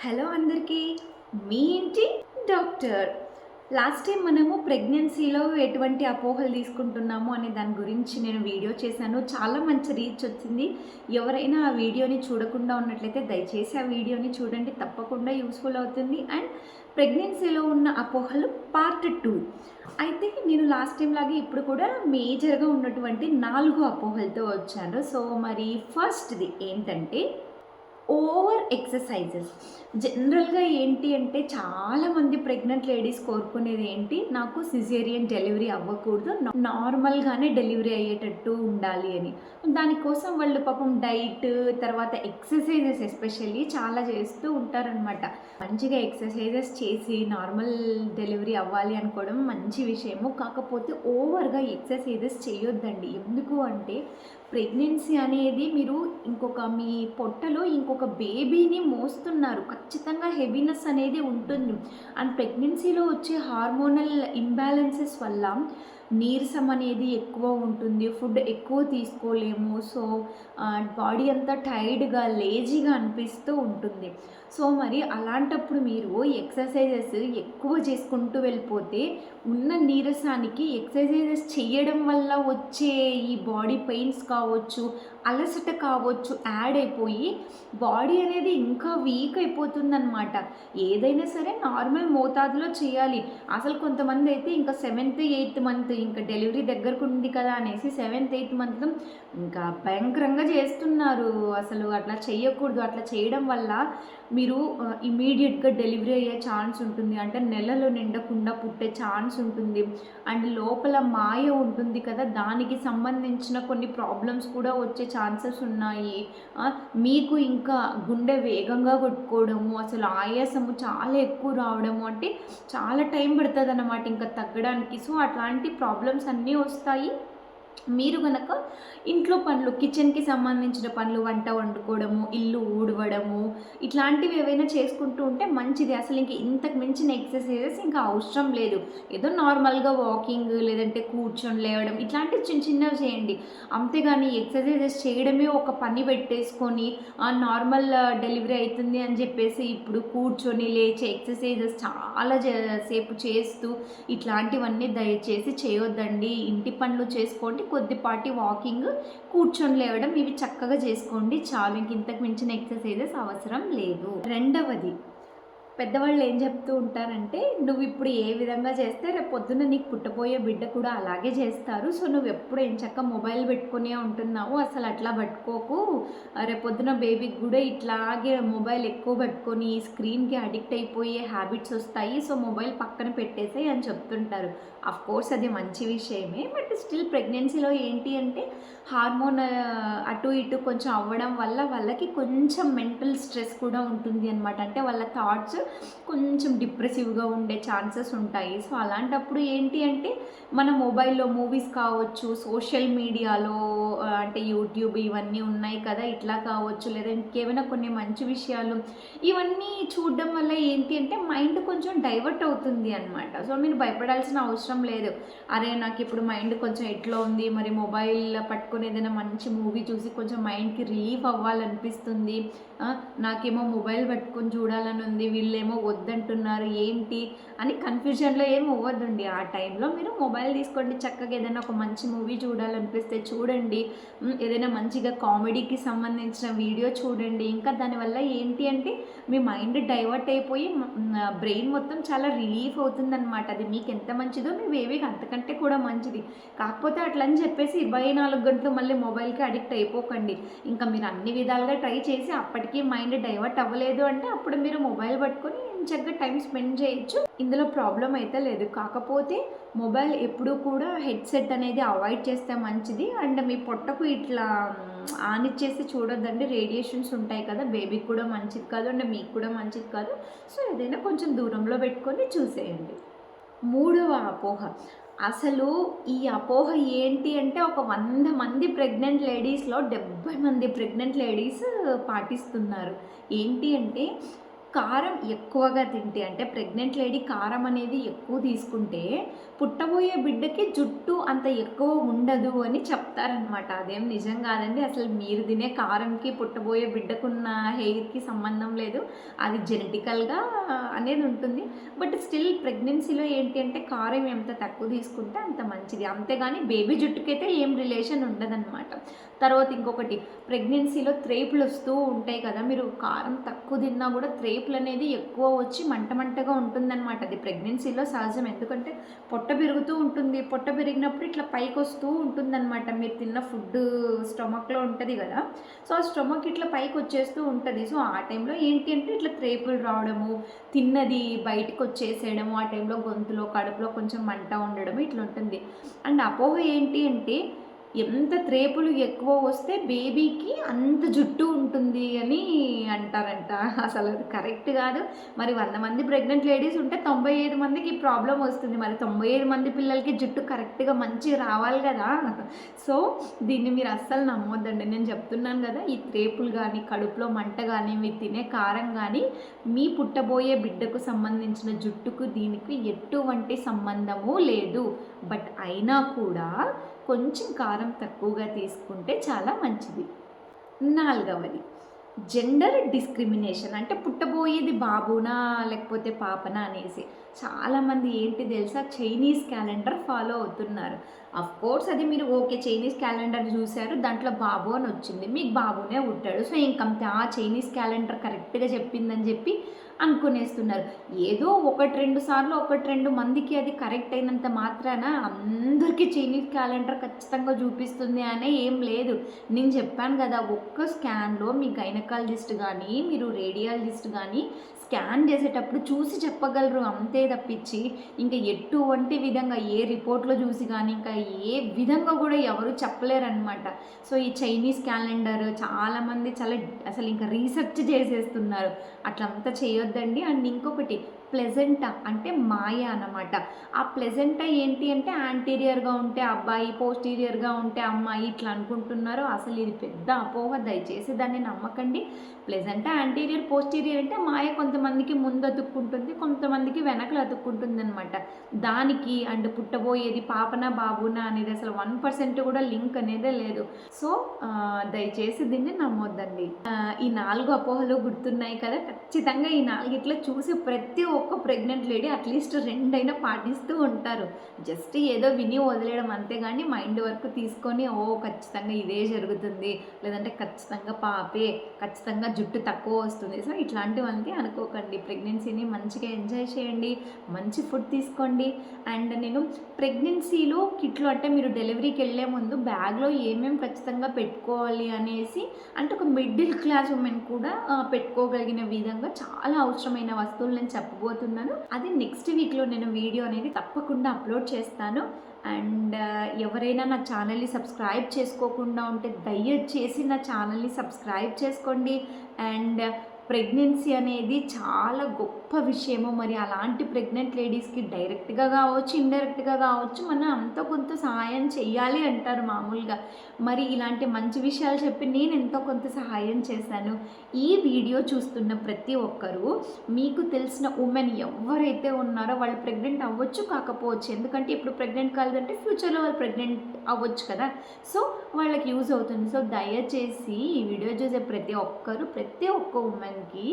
Hello అందరికీ, మీ ఇంటి doctor. Last time మనము ప్రెగ్నెన్సీలో ఎటువంటి అపోహలు తీసుకుంటున్నాము అనే దాని గురించి నేను వీడియో చేశాను. చాలా మంచి రీచ్ వచ్చింది. ఎవరైనా ఆ వీడియోని చూడకుండా ఉన్నట్లయితే దయచేసి ఆ వీడియోని చూడండి, తప్పకుండా యూస్ఫుల్ అవుతుంది. అండ్ ప్రెగ్నెన్సీలో ఉన్న అపోహలు పార్ట్ 2. అయితే నేను లాస్ట్ టైం లాగే ఇప్పుడు కూడా మేజర్గా ఉన్నటువంటి 4 అపోహలతో వచ్చాను. సో మరి ఫస్ట్‌ది ఏంటంటే ఓవర్ ఎక్సర్సైజెస్. జనరల్‌గా ఏంటి అంటే చాలామంది ప్రెగ్నెంట్ లేడీస్ కోరుకునేది ఏంటి, నాకు సిజేరియన్ డెలివరీ అవ్వకూడదు, నార్మల్‌గానే డెలివరీ అయ్యేటట్టు ఉండాలి అని. దానికోసం వాళ్ళు పాపం డైట్, తర్వాత ఎక్సర్సైజెస్ ఎస్పెషల్లీ చాలా చేస్తూ ఉంటారనమాట. మంచిగా ఎక్సర్సైజెస్ చేసి నార్మల్ డెలివరీ అవ్వాలి అనుకోవడం మంచి విషయము. కాకపోతే ఓవర్‌గా ఎక్సర్సైజెస్ చేయొద్దండి. ఎందుకు అంటే ప్రెగ్నెన్సీ అనేది మీరు మీ పొట్టలో ఇంకొక బేబీని మోస్తున్నారు. ఖచ్చితంగా హెవీనెస్ అనేది ఉంటుంది. అండ్ ప్రెగ్నెన్సీలో వచ్చే హార్మోనల్ ఇంబ్యాలెన్సెస్ వల్ల నీరసం అనేది ఎక్కువ ఉంటుంది, ఫుడ్ ఎక్కువ తీసుకోలేము. సో బాడీ అంతా టైర్డ్గా, లేజీగా అనిపిస్తూ ఉంటుంది. సో మరి అలాంటప్పుడు మీరు ఎక్సర్సైజెస్ ఎక్కువ చేసుకుంటూ వెళ్ళిపోతే ఉన్న నీరసానికి ఎక్సర్సైజెస్ చేయడం వల్ల వచ్చే ఈ బాడీ పెయిన్స్ కావచ్చు, అలసట కావచ్చు యాడ్ అయిపోయి బాడీ అనేది ఇంకా వీక్ అయిపోతుందన్నమాట. ఏదైనా సరే నార్మల్ మోతాదులో చేయాలి. అసలు కొంతమంది అయితే ఇంకా 7th 8th మంత్ ఇంకా డెలివరీ దగ్గరకు ఉంది కదా అనేసి 7th 8th మంత్లో ఇంకా భయంకరంగా చేస్తున్నారు. అసలు అట్లా చేయకూడదు. అట్లా చేయడం వల్ల మీరు ఇమీడియట్గా డెలివరీ అయ్యే ఛాన్స్ ఉంటుంది. అంటే నెలలు నిండకుండా పుట్టే ఛాన్స్ ఉంటుంది. అండ్ లోపల మాయ ఉంటుంది కదా, దానికి సంబంధించిన కొన్ని ప్రాబ్లమ్స్ కూడా వచ్చే ఛాన్సెస్ ఉన్నాయి. మీకు ఇంకా గుండె వేగంగా కొట్టుకోవడము, అసలు ఆయాసము చాలా ఎక్కువ రావడము, అంటే చాలా టైం పడుతుంది అన్నమాట ఇంకా తగ్గడానికి. సో అట్లాంటి ప్రాబ్లమ్స్ అన్నీ వస్తాయి. మీరు కనుక ఇంట్లో పనులు, కిచెన్కి సంబంధించిన పనులు, వంట వండుకోవడము, ఇల్లు ఊడవడము, ఇట్లాంటివి ఏవైనా చేసుకుంటూ ఉంటే మంచిది. అసలు ఇంక ఇంతకు మించిన ఎక్సర్సైజెస్ ఇంకా అవసరం లేదు. ఏదో నార్మల్గా వాకింగ్, లేదంటే కూర్చొని లేవడం, ఇట్లాంటివి చిన్న చిన్నవి చేయండి. అంతేగాని ఎక్సర్సైజెస్ చేయడమే ఒక పని పెట్టేసుకొని నార్మల్ డెలివరీ అవుతుంది అని చెప్పేసి ఇప్పుడు కూర్చొని లేచే ఎక్సర్సైజెస్ చాలా సేపు చేస్తూ ఇట్లాంటివన్నీ దయచేసి చేయొద్దండి. ఇంటి పనులు చేసుకోండి, కొద్దిపాటి వాకింగ్, కూర్చొని లేవడం, ఇవి చక్కగా చేసుకోండి చాలు. ఇంతకు మించిన ఎక్సర్సైజెస్ అవసరం లేదు. రెండవది, పెద్దవాళ్ళు ఏం చెప్తూ ఉంటారంటే, నువ్వు ఇప్పుడు ఏ విధంగా చేస్తే రేపు పొద్దున్న నీకు పుట్టబోయే బిడ్డ కూడా అలాగే చేస్తారు. సో నువ్వు ఎప్పుడు ఎంచక్క మొబైల్ పెట్టుకునే ఉంటున్నావు, అసలు అట్లా పట్టుకోకు. రేపు పొద్దున బేబీకి కూడా ఇట్లాగే మొబైల్ ఎక్కువ పట్టుకొని స్క్రీన్కి అడిక్ట్ అయిపోయే హ్యాబిట్స్ వస్తాయి. సో మొబైల్ పక్కన పెట్టేసేయి అని చెప్తుంటారు. కోర్స్ అది మంచి విషయమే. బట్ స్టిల్ ప్రెగ్నెన్సీలో ఏంటి అంటే హార్మోన్ అటు ఇటు కొంచెం అవ్వడం వల్ల వాళ్ళకి కొంచెం మెంటల్ స్ట్రెస్ కూడా ఉంటుంది అనమాట. అంటే వాళ్ళ థాట్స్ కొంచెం డిప్రెసివ్గా ఉండే ఛాన్సెస్ ఉంటాయి. సో అలాంటప్పుడు ఏంటి అంటే మన మొబైల్లో మూవీస్ కావచ్చు, సోషల్ మీడియాలో అంటే యూట్యూబ్ ఇవన్నీ ఉన్నాయి కదా, ఇట్లా కావచ్చు, లేదా ఇంకేమైనా కొన్ని మంచి విషయాలు, ఇవన్నీ చూడడం వల్ల ఏంటి అంటే మైండ్ కొంచెం డైవర్ట్ అవుతుంది అనమాట. సో మీరు భయపడాల్సిన అవసరం లేదు. అరే నాకు ఇప్పుడు మైండ్ కొంచెం ఎట్లా ఉంది, మరి మొబైల్ పట్టుకొని ఏదైనా మంచి మూవీ చూసి కొంచెం మైండ్కి రిలీఫ్ అవ్వాలనిపిస్తుంది, నాకేమో మొబైల్ పట్టుకొని చూడాలని ఉంది, వీళ్ళేమో వద్దంటున్నారు ఏంటి అని కన్ఫ్యూజన్లో ఏమి అవ్వద్దండి. ఆ టైంలో మీరు మొబైల్ తీసుకోండి, చక్కగా ఏదైనా ఒక మంచి మూవీ చూడాలనిపిస్తే చూడండి, ఏదైనా మంచిగా కామెడీకి సంబంధించిన వీడియో చూడండి. ఇంకా దానివల్ల ఏంటి అంటే మీ మైండ్ డైవర్ట్ అయిపోయి బ్రెయిన్ మొత్తం చాలా రిలీఫ్ అవుతుందన్నమాట. అది మీకు ఎంత మంచిదో మీ బేబీకి అంతకంటే కూడా మంచిది. కాకపోతే అట్లని చెప్పేసి 24 గంటలు మళ్ళీ మొబైల్కి అడిక్ట్ అయిపోకండి. ఇంకా మీరు అన్ని విధాలుగా ట్రై చేసి అప్పటికీ మైండ్ డైవర్ట్ అవ్వలేదు అంటే అప్పుడు మీరు మొబైల్ పట్టుకొని చక్కగా టైం స్పెండ్ చేయొచ్చు. ఇందులో ప్రాబ్లం అయితే లేదు. కాకపోతే మొబైల్ ఎప్పుడూ కూడా హెడ్సెట్ అనేది అవాయిడ్ చేస్తే మంచిది. అండ్ మీ పొట్టకు ఇట్లా ఆనిచ్చేసి చూడొద్దండి, రేడియేషన్స్ ఉంటాయి కదా, బేబీకి కూడా మంచిది కాదు, అండ్ మీకు కూడా మంచిది కాదు. సో ఏదైనా కొంచెం దూరంలో పెట్టుకొని చూసేయండి. మూడవ అపోహ, అసలు ఈ అపోహ ఏంటి అంటే ఒక 100 మంది ప్రెగ్నెంట్ లేడీస్లో 70 మంది ప్రెగ్నెంట్ లేడీస్ పాటిస్తున్నారు. ఏంటి అంటే కారం ఎక్కువగా తింటే అంటే ప్రెగ్నెంట్ లేడీ కారం అనేది ఎక్కువ తీసుకుంటే పుట్టబోయే బిడ్డకి జుట్టు అంత ఎక్కువ ఉండదు అని చెప్తారనమాట. అదేం నిజం కాదండి. అసలు మీరు తినే కారంకి పుట్టబోయే బిడ్డకున్న హెయిర్‌కి సంబంధం లేదు. అది జెనెటికల్‌గా అనేది ఉంటుంది. బట్ స్టిల్ ప్రెగ్నెన్సీలో ఏంటి అంటే కారం ఎంత తక్కువ తీసుకుంటే అంత మంచిది. అంతేగాని బేబీ జుట్టుకైతే ఏం రిలేషన్ ఉండదనమాట. తర్వాత ఇంకొకటి, ప్రెగ్నెన్సీలో త్రేపులు వస్తూ ఉంటాయి కదా, మీరు కారం తక్కువ తిన్నా కూడా త్రేపులు అనేది ఎక్కువ వచ్చి మంట మంటగా ఉంటుందన్నమాట. అది ప్రెగ్నెన్సీలో సహజం. ఎందుకంటే పొట్ట పెరుగుతూ ఉంటుంది. పొట్ట పెరిగినప్పుడు ఇట్లా పైకి వస్తూ ఉంటుందన్నమాట. మీరు తిన్న ఫుడ్ స్టొమక్లో ఉంటుంది కదా, సో ఆ స్టొమక్ ఇట్లా పైకి వచ్చేస్తూ ఉంటుంది. సో ఆ టైంలో ఏంటి అంటే ఇట్లా త్రేపులు రావడము, తిన్నది బయటకు వచ్చేసేయడము, ఆ టైంలో గొంతులో కడుపులో కొంచెం మంట ఉండడం ఇట్లా ఉంటుంది. అండ్ అపోహ ఏంటి అంటే ఎంత త్రేపులు ఎక్కువ వస్తే బేబీకి అంత జుట్టు ఉంటుంది అని అంటారంట. అసలు అది కరెక్ట్ కాదు. మరి 100 మంది ప్రెగ్నెంట్ లేడీస్ ఉంటే 95 మందికి ఈ ప్రాబ్లం వస్తుంది. మరి 95 మంది పిల్లలకి జుట్టు కరెక్ట్గా మంచిగా రావాలి కదా. సో దీన్ని మీరు అస్సలు నమ్మొద్దండి. నేను చెప్తున్నాను కదా, ఈ త్రేపులు కానీ, కడుపులో మంట కానీ, మీరు తినే కారం కానీ మీ పుట్టబోయే బిడ్డకు సంబంధించిన జుట్టుకు దీనికి ఎటువంటి సంబంధము లేదు. బట్ అయినా కూడా కొంచెం కారం తక్కువగా తీసుకుంటే చాలా మంచిది. 4వది, జెండర్ డిస్క్రిమినేషన్. అంటే పుట్టబోయేది బాబునా లేకపోతే పాపనా అనేసి చాలామంది ఏంటి తెలుసా, చైనీస్ క్యాలెండర్ ఫాలో అవుతున్నారు. కోర్స్ అది మీరు ఓకే, చైనీస్ క్యాలెండర్ చూశారు, దాంట్లో బాబు అని వచ్చింది, మీకు బాబునే పుట్టాడు, సో ఇంకంతే, ఆ చైనీస్ క్యాలెండర్ కరెక్ట్గా చెప్పిందని చెప్పి అనుకునేస్తున్నారు. ఏదో 1-2 సార్లు 1-2 మందికి అది కరెక్ట్ అయినంత మాత్రాన అందరికీ చైనీస్ క్యాలెండర్ ఖచ్చితంగా చూపిస్తుంది అనే ఏం లేదు. నేను చెప్పాను కదా, ఒక్క స్కాన్లో మీ గైనకాలజిస్ట్ కానీ, మీరు రేడియాలజిస్ట్ కానీ స్కాన్ చేసేటప్పుడు చూసి చెప్పగలరు, అంతే తప్పించి ఇంకా ఎటువంటి విధంగా ఏ రిపోర్ట్లో చూసి కానీ ఇంకా ఏ విధంగా కూడా ఎవరు చెప్పలేరనమాట. సో ఈ చైనీస్ క్యాలెండర్ చాలామంది అసలు ఇంకా రీసెర్చ్ చేసేస్తున్నారు. అట్లంతా చేయొద్దండి. అండ్ ఇంకొకటి, ప్లెజెంటా అంటే మాయ అన్నమాట. ఆ ప్లెజెంటా ఏంటి అంటే యాంటీరియర్గా ఉంటే అబ్బాయి, పోస్టీరియర్గా ఉంటే అమ్మాయి ఇట్లా అనుకుంటున్నారు. అసలు ఇది పెద్ద అపోహ, దయచేసి దాన్ని నమ్మకండి. ప్లెజెంటా యాంటీరియర్, పోస్టీరియర్ అంటే మాయ కొంతమందికి ముందు అతుక్కుంటుంది, కొంతమందికి వెనకలు అతుక్కుంటుంది అనమాట. దానికి అండ్ పుట్టబోయేది పాపనా బాబునా అనేది అసలు 1% కూడా లింక్ అనేదే లేదు. సో దయచేసి దీన్ని నమ్మొద్దండి. ఈ 4 అపోహలు గుర్తున్నాయి కదా, ఖచ్చితంగా ఈ 4 చూసి ప్రతి ఒక్క ప్రెగ్నెంట్ లేడీ అట్లీస్ట్ 2 అయినా పాటిస్తూ ఉంటారు. జస్ట్ ఏదో విని వదిలేయడం అంతేగాని మైండ్ వరకు తీసుకొని ఖచ్చితంగా ఇదే జరుగుతుంది, లేదంటే ఖచ్చితంగా పాపే, ఖచ్చితంగా జుట్టు తక్కువ వస్తుంది, సో ఇట్లాంటివన్నీ అనుకోకండి. ప్రెగ్నెన్సీని మంచిగా ఎంజాయ్ చేయండి, మంచి ఫుడ్ తీసుకోండి. అండ్ నేను ప్రెగ్నెన్సీలో కిట్లు అంటే మీరు డెలివరీకి వెళ్ళే ముందు బ్యాగ్లో ఏమేమి ఖచ్చితంగా పెట్టుకోవాలి అనేసి, అంటే ఒక మిడిల్ క్లాస్ ఉమెన్ కూడా పెట్టుకోగలిగిన విధంగా చాలా అవసరమైన వస్తువులు నేను చెప్పబోతున్నాను. అది నెక్స్ట్ వీక్లో నేను వీడియో అనేది తప్పకుండా అప్లోడ్ చేస్తాను. అండ్ ఎవరైనా నా ఛానల్ని సబ్స్క్రైబ్ చేసుకోకుండా ఉంటే దయచేసి నా ఛానల్ని సబ్స్క్రైబ్ చేసుకోండి. అండ్ ప్రెగ్నెన్సీ అనేది చాలా గొప్ప విషయము. మరి అలాంటి ప్రెగ్నెంట్ లేడీస్కి డైరెక్ట్గా కావచ్చు, ఇండైరెక్ట్గా కావచ్చు, మనం అంతో కొంత సహాయం చేయాలి అంటారు మామూలుగా. మరి ఇలాంటి మంచి విషయాలు చెప్పి నేను ఎంతో కొంత సహాయం చేశాను. ఈ వీడియో చూస్తున్న ప్రతి ఒక్కరూ మీకు తెలిసిన ఉమెన్ ఎవరైతే ఉన్నారో వాళ్ళు ప్రెగ్నెంట్ అవ్వచ్చు, కాకపోవచ్చు. ఎందుకంటే ఇప్పుడు ప్రెగ్నెంట్ కాలేదంటే ఫ్యూచర్లో వాళ్ళు ప్రెగ్నెంట్ అవ్వచ్చు కదా, సో వాళ్ళకి యూజ్ అవుతుంది. సో దయచేసి ఈ వీడియో చూసే ప్రతి ఒక్క ఉమెన్కి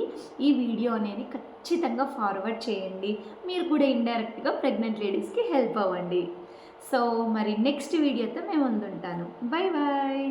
ఈ వీడియో అనేది ఖచ్చితంగా ఫార్వర్డ్ చేయండి. మీరు కూడా ఇండైరెక్ట్గా ప్రెగ్నెంట్ లేడీస్కి హెల్ప్ అవ్వండి. సో మరి నెక్స్ట్ వీడియోతో మేము ముందుంటాను. Bye bye.